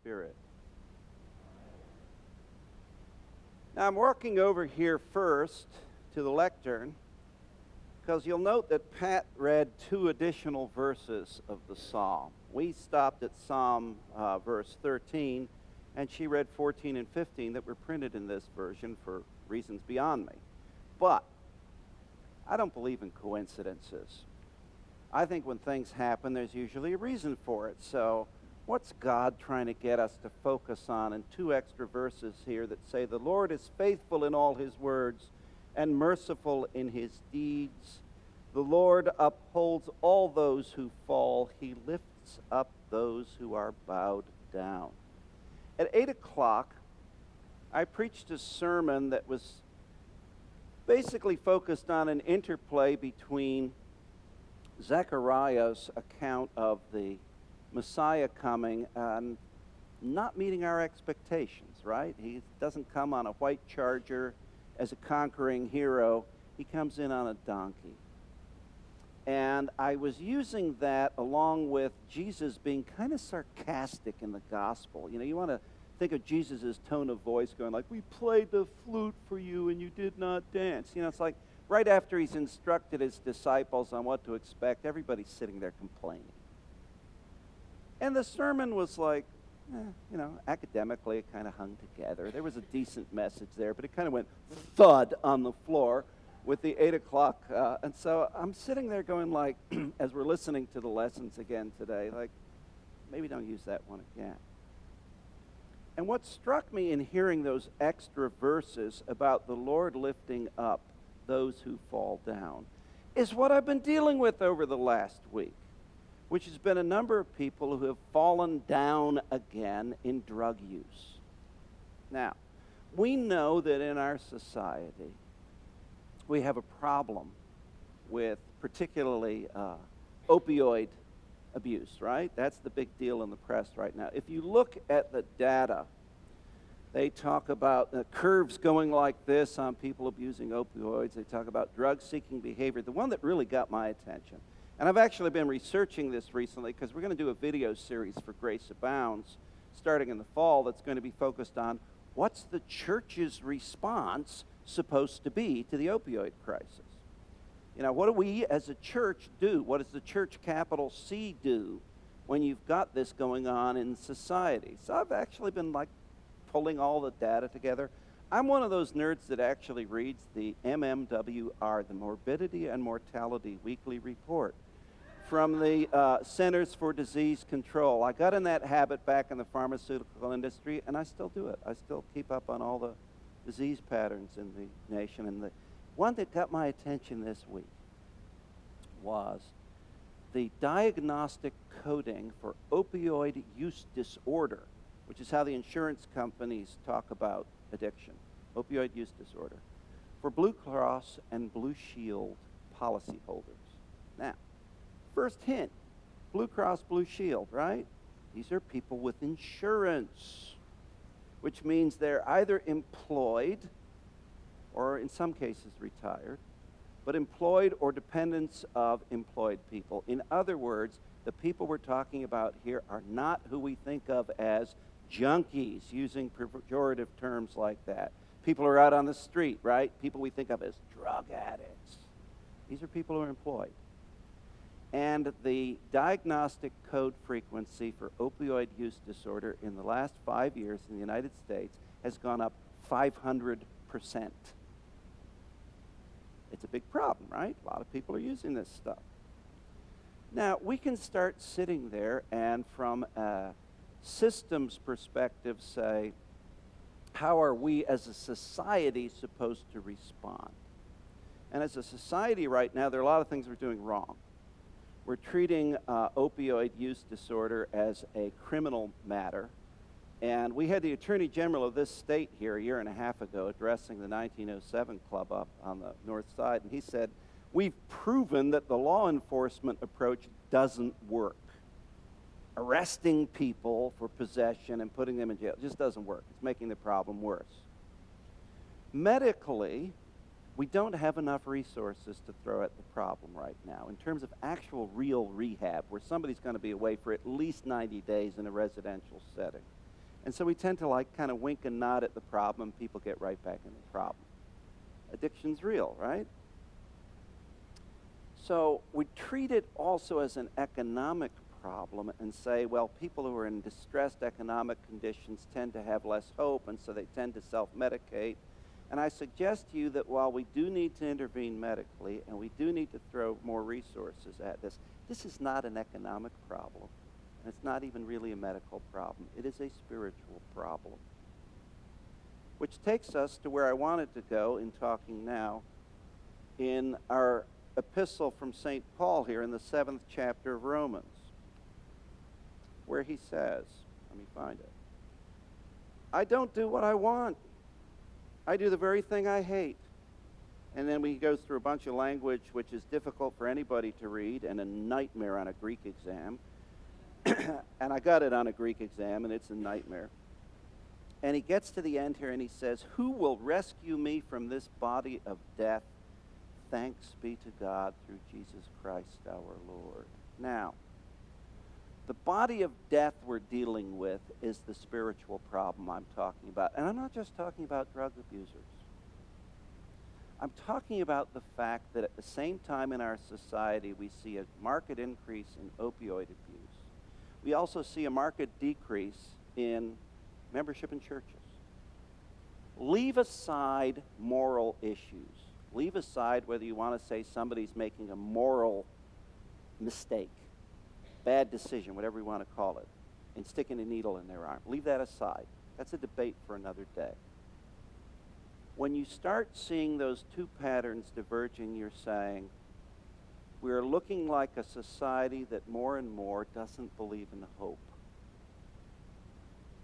Spirit. Now I'm walking over here first to the lectern because you'll note that Pat read 2 additional verses of the psalm. We stopped at Psalm verse 13, and she read 14 and 15 that were printed in this version for reasons beyond me. But I don't believe in coincidences. I think when things happen, there's usually a reason for it. So what's God trying to get us to focus on in 2 extra verses here that say, the Lord is faithful in all his words and merciful in his deeds. The Lord upholds all those who fall. He lifts up those who are bowed down. At 8 o'clock, I preached a sermon that was basically focused on an interplay between Zechariah's account of the Messiah coming and not meeting our expectations, right? He doesn't come on a white charger as a conquering hero. He comes in on a donkey. And I was using that along with Jesus being kind of sarcastic in the gospel. You know, you want to think of Jesus' tone of voice going like, we played the flute for you and you did not dance. You know, it's like right after he's instructed his disciples on what to expect, everybody's sitting there complaining. And the sermon was like, you know, academically it kind of hung together. There was a decent message there, but it kind of went thud on the floor with the 8 o'clock. And so I'm sitting there going like, as we're listening to the lessons again today, like, maybe don't use that one again. And what struck me in hearing those extra verses about the Lord lifting up those who fall down is what I've been dealing with over the last week, which has been a number of people who have fallen down again in drug use. Now, we know that in our society, we have a problem with particularly opioid abuse, right? That's the big deal in the press right now. If you look at the data, they talk about the curves going like this on people abusing opioids. They talk about drug-seeking behavior. The one that really got my attention, and I've actually been researching this recently because we're going to do a video series for Grace Abounds starting in the fall that's going to be focused on what's the church's response supposed to be to the opioid crisis. You know, what do we as a church do? What does the church, capital C, do when you've got this going on in society? So I've actually been like pulling all the data together. I'm one of those nerds that actually reads the MMWR, the Morbidity and Mortality Weekly Report from the Centers for Disease Control. I got in that habit back in the pharmaceutical industry, and I still do it. I still keep up on all the disease patterns in the nation. And the one that got my attention this week was the diagnostic coding for opioid use disorder, which is how the insurance companies talk about addiction, opioid use disorder, for Blue Cross and Blue Shield policyholders. Now, first hint, Blue Cross Blue Shield, right? These are people with insurance, which means they're either employed or in some cases retired, but employed or dependents of employed people. In other words, the people we're talking about here are not who we think of as junkies, using pejorative terms like that. People who are out on the street, right? People we think of as drug addicts. These are people who are employed. And the diagnostic code frequency for opioid use disorder in the last 5 years in the United States has gone up 500%. It's a big problem, right? A lot of people are using this stuff. Now, we can start sitting there and from a systems perspective say, how are we as a society supposed to respond? And as a society right now, there are a lot of things we're doing wrong. We're treating opioid use disorder as a criminal matter. And we had the Attorney General of this state here a year and a half ago addressing the 1907 Club up on the north side, and he said, we've proven that the law enforcement approach doesn't work. Arresting people for possession and putting them in jail just doesn't work. It's making the problem worse. Medically, we don't have enough resources to throw at the problem right now in terms of actual real rehab where somebody's going to be away for at least 90 days in a residential setting. And so we tend to like kind of wink and nod at the problem, and people get right back in the problem. Addiction's real, right? So we treat it also as an economic problem and say, well, people who are in distressed economic conditions tend to have less hope, and so they tend to self-medicate. And I suggest to you that while we do need to intervene medically and we do need to throw more resources at this, this is not an economic problem. And it's not even really a medical problem. It is a spiritual problem. Which takes us to where I wanted to go in talking now in our epistle from St. Paul here in the 7th chapter of Romans, where he says, let me find it, I don't do what I want. I do the very thing I hate. And then he goes through a bunch of language which is difficult for anybody to read and a nightmare on a Greek exam. And I got it on a Greek exam, and it's a nightmare. And he gets to the end here, and he says, who will rescue me from this body of death? Thanks be to God through Jesus Christ our Lord. Now, the body of death we're dealing with is the spiritual problem I'm talking about. And I'm not just talking about drug abusers. I'm talking about the fact that at the same time in our society we see a marked increase in opioid abuse. We also see a marked decrease in membership in churches. Leave aside moral issues. Leave aside whether you want to say somebody's making a moral mistake, bad decision, whatever you want to call it, and sticking a needle in their arm. Leave that aside. That's a debate for another day. When you start seeing those two patterns diverging, you're saying, we're looking like a society that more and more doesn't believe in hope.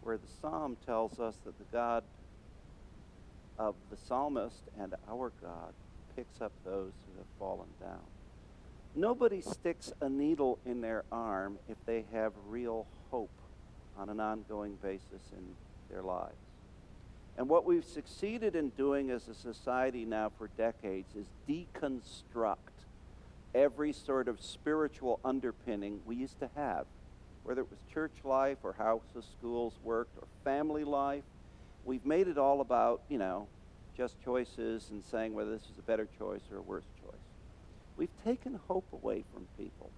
Where the psalm tells us that the God of the psalmist and our God picks up those who have fallen down. Nobody sticks a needle in their arm if they have real hope on an ongoing basis in their lives. And what we've succeeded in doing as a society now for decades is deconstruct every sort of spiritual underpinning we used to have, whether it was church life or how the schools worked or family life. We've made it all about, just choices and saying whether this is a better choice or a worse choice. We've taken hope away from people.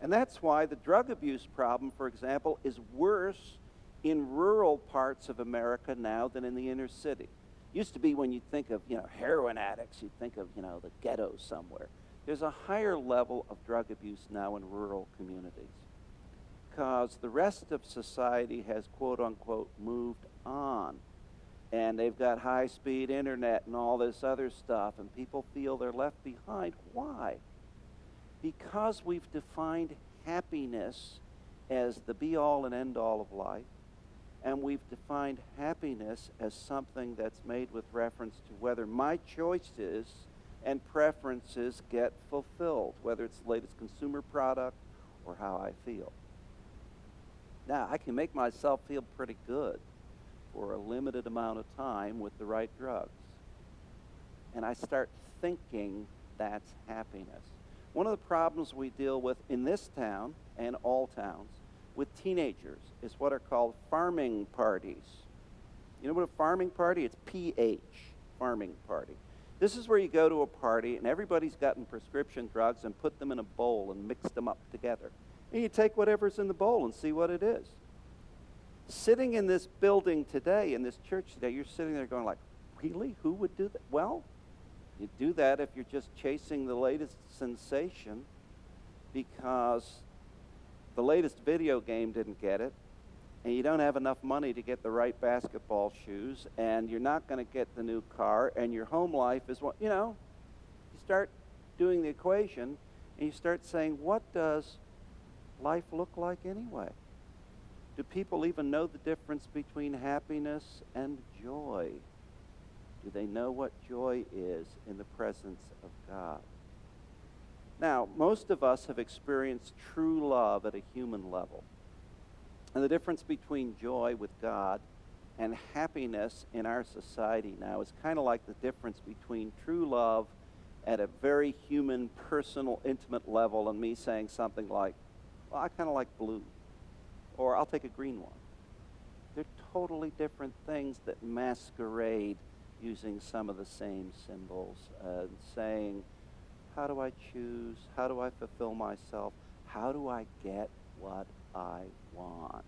And that's why the drug abuse problem, for example, is worse in rural parts of America now than in the inner city. Used to be when you think of, heroin addicts, you'd think of, the ghetto somewhere. There's a higher level of drug abuse now in rural communities because the rest of society has, quote unquote, moved on. And they've got high-speed internet and all this other stuff, and people feel they're left behind. Why? Because we've defined happiness as the be-all and end-all of life, and we've defined happiness as something that's made with reference to whether my choices and preferences get fulfilled, whether it's the latest consumer product or how I feel. Now, I can make myself feel pretty good for a limited amount of time with the right drugs. And I start thinking that's happiness. One of the problems we deal with in this town and all towns with teenagers is what are called farming parties. You know what a farming party? It's PH, farming party. This is where you go to a party and everybody's gotten prescription drugs and put them in a bowl and mix them up together. And you take whatever's in the bowl and see what it is. Sitting in this building today, in this church today, you're sitting there going like, really? Who would do that? Well, you do that if you're just chasing the latest sensation because the latest video game didn't get it, and you don't have enough money to get the right basketball shoes, and you're not going to get the new car, and your home life is what, you start doing the equation, and you start saying, what does life look like anyway? Do people even know the difference between happiness and joy? Do they know what joy is in the presence of God? Now, most of us have experienced true love at a human level. And the difference between joy with God and happiness in our society now is kind of like the difference between true love at a very human, personal, intimate level and me saying something like, well, I kind of like blue. Or I'll take a green one. They're totally different things that masquerade using some of the same symbols, saying, how do I choose? How do I fulfill myself? How do I get what I want?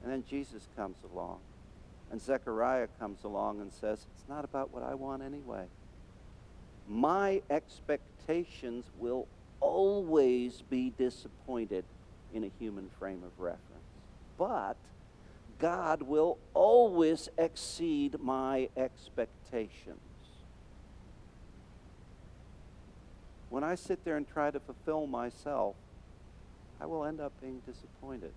And then Jesus comes along, and Zechariah comes along and says, it's not about what I want anyway. My expectations will always be disappointed in a human frame of reference. But God will always exceed my expectations. When I sit there and try to fulfill myself, I will end up being disappointed.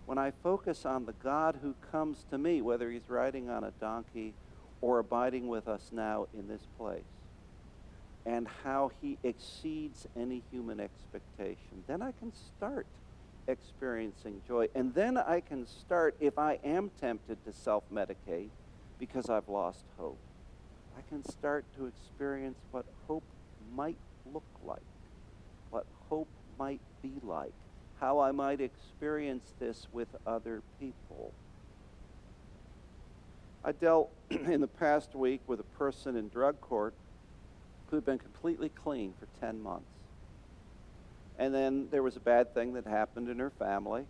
When I focus on the God who comes to me, whether he's riding on a donkey or abiding with us now in this place, and how he exceeds any human expectation, then I can start experiencing joy. And then I can start, if I am tempted to self-medicate because I've lost hope, I can start to experience what hope might look like, what hope might be like, how I might experience this with other people. I dealt in the past week with a person in drug court who had been completely clean for 10 months. And then there was a bad thing that happened in her family,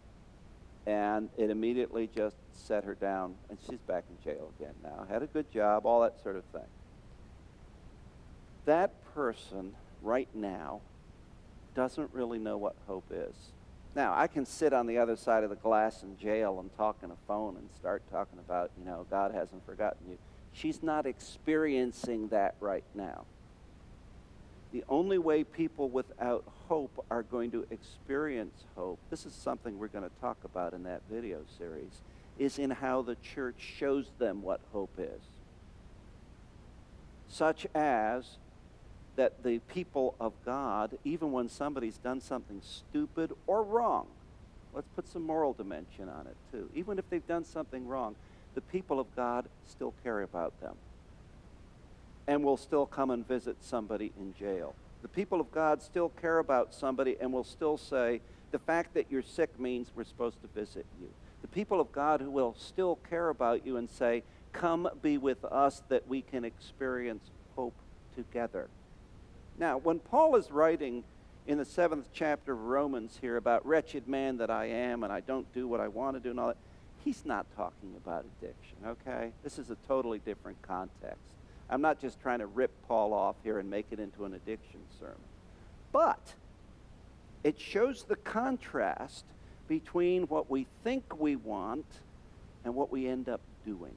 and it immediately just set her down, and she's back in jail again now. Had a good job, all that sort of thing. That person right now doesn't really know what hope is. Now, I can sit on the other side of the glass in jail and talk on a phone and start talking about, God hasn't forgotten you. She's not experiencing that right now. The only way people without hope are going to experience hope, this is something we're going to talk about in that video series, is in how the church shows them what hope is. Such as that the people of God, even when somebody's done something stupid or wrong, let's put some moral dimension on it too. Even if they've done something wrong, the people of God still care about them and will still come and visit somebody in jail. The people of God still care about somebody and will still say, the fact that you're sick means we're supposed to visit you. The people of God who will still care about you and say, come be with us that we can experience hope together. Now, when Paul is writing in the 7th chapter of Romans here about wretched man that I am and I don't do what I want to do and all that, he's not talking about addiction, okay? This is a totally different context. I'm not just trying to rip Paul off here and make it into an addiction sermon. But it shows the contrast between what we think we want and what we end up doing.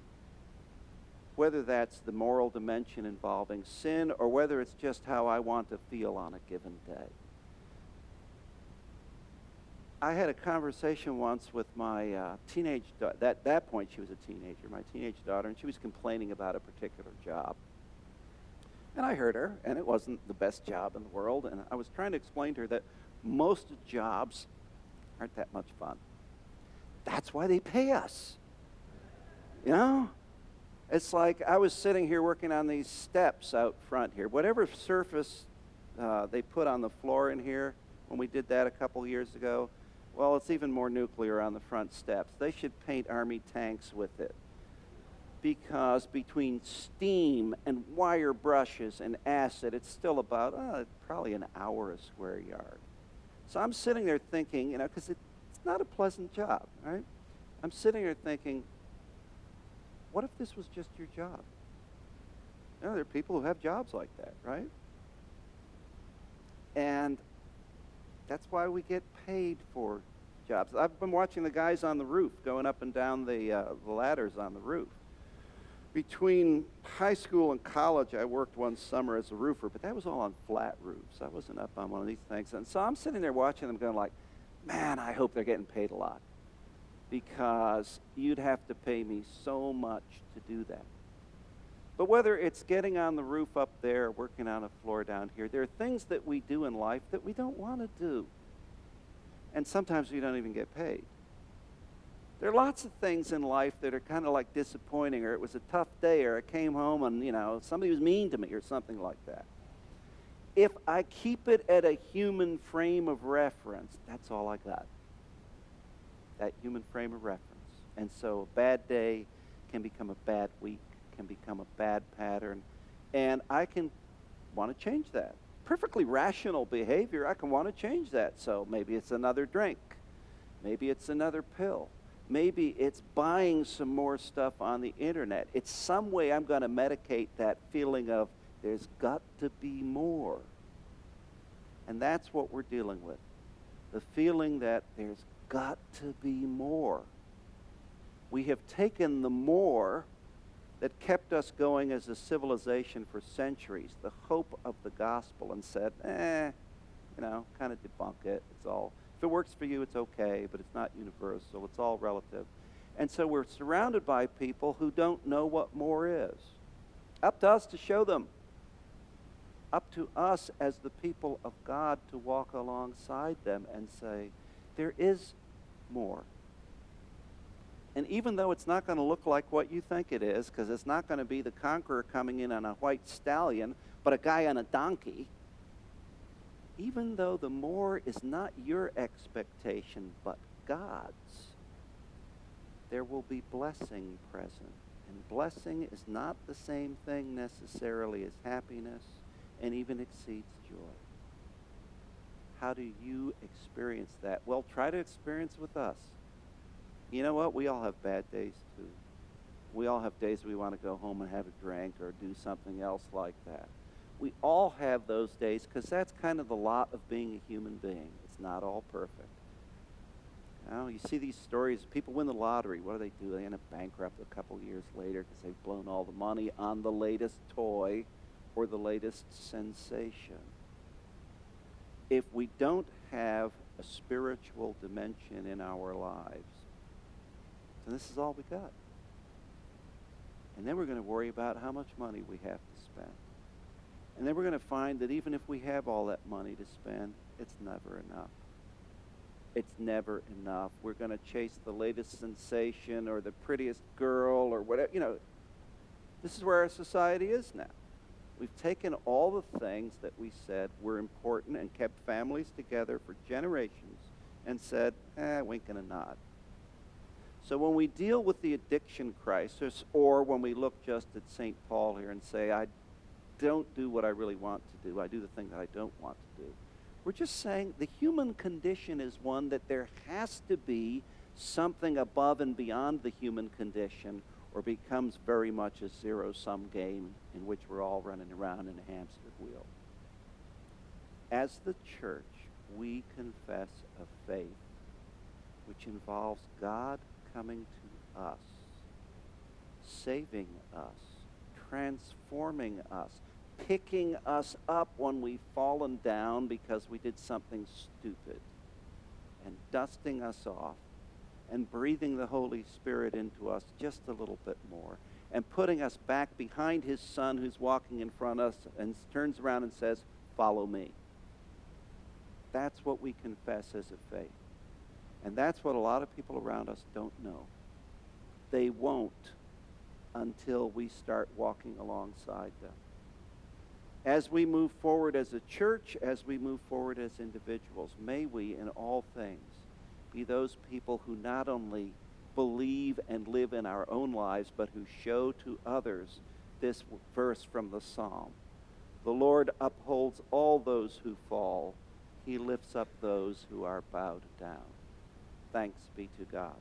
Whether that's the moral dimension involving sin or whether it's just how I want to feel on a given day. I had a conversation once with my teenage daughter. At that point, she was a teenager, my teenage daughter, and she was complaining about a particular job. And I heard her, and it wasn't the best job in the world, and I was trying to explain to her that most jobs aren't that much fun. That's why they pay us. You know? It's like I was sitting here working on these steps out front here. Whatever surface they put on the floor in here when we did that a couple years ago, well, it's even more nuclear on the front steps. They should paint Army tanks with it. Because between steam and wire brushes and acid, it's still about probably an hour a square yard. So I'm sitting there thinking, because it's not a pleasant job, right? I'm sitting there thinking, what if this was just your job? There are people who have jobs like that, right? And that's why we get paid for jobs. I've been watching the guys on the roof going up and down the ladders on the roof. Between high school and college, I worked one summer as a roofer, but that was all on flat roofs. I wasn't up on one of these things. And so I'm sitting there watching them going like, man, I hope they're getting paid a lot. Because you'd have to pay me so much to do that. But whether it's getting on the roof up there or working on a floor down here, there are things that we do in life that we don't want to do. And sometimes we don't even get paid. There are lots of things in life that are kind of like disappointing, or it was a tough day, or I came home and, somebody was mean to me or something like that. If I keep it at a human frame of reference, that's all I got. That human frame of reference. And so a bad day can become a bad week, can become a bad pattern. And I can want to change that. Perfectly rational behavior, I can want to change that. So maybe it's another drink. Maybe it's another pill. Maybe it's buying some more stuff on the internet. It's some way I'm going to medicate that feeling of there's got to be more. And that's what we're dealing with. The feeling that there's got to be more. We have taken the more that kept us going as a civilization for centuries, the hope of the gospel, and said, kind of debunk it. It's all, if it works for you, it's okay, but it's not universal. It's all relative. And so we're surrounded by people who don't know what more is. Up to us to show them. Up to us as the people of God to walk alongside them and say, there is more. And even though it's not going to look like what you think it is, because it's not going to be the conqueror coming in on a white stallion, but a guy on a donkey, even though the more is not your expectation, but God's, there will be blessing present. And blessing is not the same thing necessarily as happiness, and even exceeds joy. How do you experience that? Well, try to experience with us. You know what? We all have bad days, too. We all have days we want to go home and have a drink or do something else like that. We all have those days because that's kind of the lot of being a human being. It's not all perfect. You see these stories, people win the lottery. What do? They end up bankrupt a couple years later because they've blown all the money on the latest toy or the latest sensation. If we don't have a spiritual dimension in our lives, then this is all we got. And then we're going to worry about how much money we have to spend. And then we're going to find that even if we have all that money to spend, it's never enough. It's never enough. We're going to chase the latest sensation or the prettiest girl or whatever. This is where our society is now. We've taken all the things that we said were important and kept families together for generations and said, wink and a nod. So when we deal with the addiction crisis, or when we look just at St. Paul here and say, I don't do what I really want to do, I do the thing that I don't want to do, we're just saying the human condition is one that there has to be something above and beyond the human condition, or becomes very much a zero-sum game in which we're all running around in a hamster wheel. As the church, we confess a faith which involves God coming to us, saving us, transforming us, picking us up when we've fallen down because we did something stupid, and dusting us off, and breathing the Holy Spirit into us just a little bit more, and putting us back behind his Son who's walking in front of us and turns around and says, follow me. That's what we confess as a faith. And that's what a lot of people around us don't know. They won't until we start walking alongside them. As we move forward as a church, as we move forward as individuals, may we in all things be those people who not only believe and live in our own lives, but who show to others this verse from the Psalm. The Lord upholds all those who fall. He lifts up those who are bowed down. Thanks be to God.